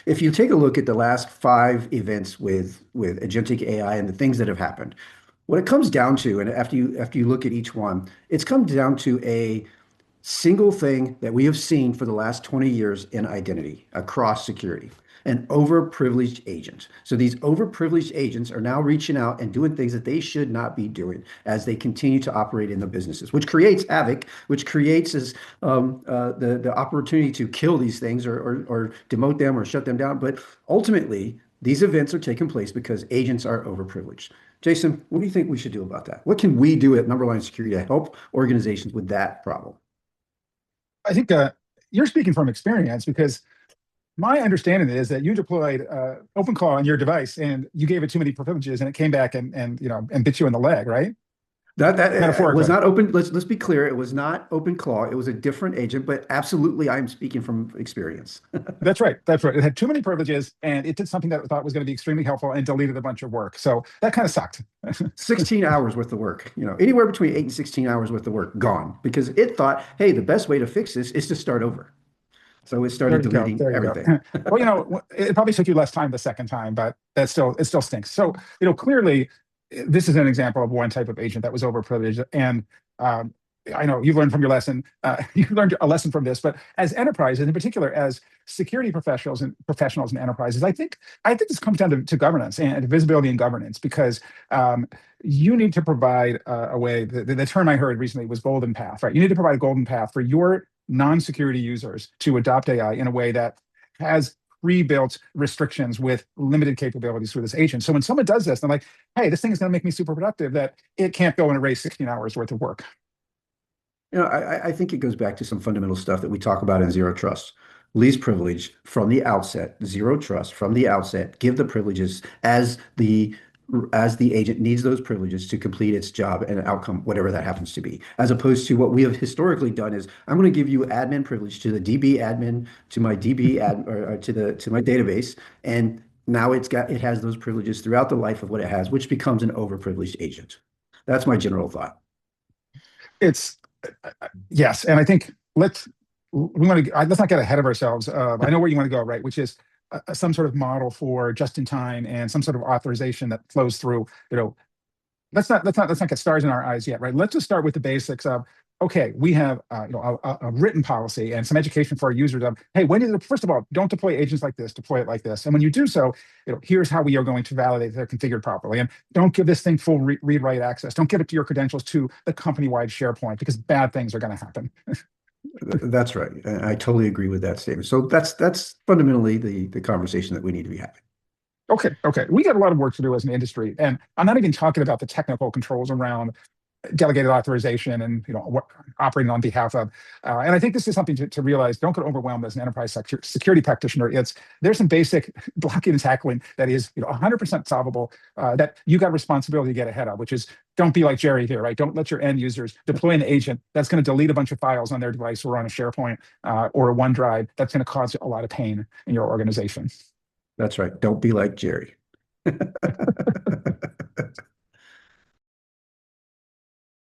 if you take a look at the last 5 events with agentic AI and the things that have happened, what it comes down to, and after you look at each one, it's come down to a single thing that we have seen for the last 20 years in identity across security, an overprivileged agent. So these overprivileged agents are now reaching out and doing things that they should not be doing as they continue to operate in the businesses, which creates havoc, which creates the opportunity to kill these things or demote them or shut them down. But ultimately, these events are taking place because agents are overprivileged. Jason, what do you think we should do about that? What can we do at Numberline Security to help organizations with that problem? I think you're speaking from experience, because my understanding is that you deployed OpenClaw on your device and you gave it too many privileges and it came back and bit you in the leg, right? That was not open. Let's be clear. It was not OpenClaw. It was a different agent, but absolutely, I'm speaking from experience. That's right. That's right. It had too many privileges and it did something that it thought was going to be extremely helpful and deleted a bunch of work. So that kind of sucked. 16 hours worth of work, anywhere between 8 and 16 hours worth of work gone because it thought, hey, the best way to fix this is to start over. So it started deleting everything. Well, it probably took you less time the second time, but it still stinks. So, clearly, this is an example of one type of agent that was overprivileged. And I know you've learned from your lesson. You learned a lesson from this, but as enterprises, in particular, as security professionals and enterprises, I think this comes down to governance and visibility and governance, because you need to provide a way. The term I heard recently was golden path, right? You need to provide a golden path for your non-security users to adopt AI in a way that has pre-built restrictions with limited capabilities for this agent. So when someone does this, they're like, hey, this thing is going to make me super productive, that it can't go and erase 16 hours worth of work. I think it goes back to some fundamental stuff that we talk about in zero trust. Least privilege from the outset, zero trust from the outset, give the privileges as the agent needs those privileges to complete its job and outcome, whatever that happens to be, as opposed to what we have historically done is I'm going to give you admin privilege to the DB admin, to my DB or to my database, and now it has those privileges throughout the life of what it has, which becomes an overprivileged agent. That's my general thought. It's yes, and I think let's not get ahead of ourselves. I know where you want to go, right? Which is some sort of model for just in time and some sort of authorization that flows through. Let's not get stars in our eyes yet, right? Let's just start with the basics of, okay, we have a written policy and some education for our users of, hey, first of all, don't deploy agents like this, deploy it like this, and when you do so, here's how we are going to validate they're configured properly, and don't give this thing full read-write access. Don't give it to your credentials to the company-wide SharePoint, because bad things are going to happen. That's right. I totally agree with that statement. So that's fundamentally the conversation that we need to be having. Okay. We got a lot of work to do as an industry, and I'm not even talking about the technical controls around delegated authorization and what operating on behalf of. And I think this is something to realize. Don't get overwhelmed as an enterprise security practitioner. There's some basic blocking and tackling that is 100% solvable, that you got responsibility to get ahead of, which is don't be like Jerry here, right? Don't let your end users deploy an agent that's going to delete a bunch of files on their device or on a SharePoint or a OneDrive. That's going to cause a lot of pain in your organization. That's right. Don't be like Jerry.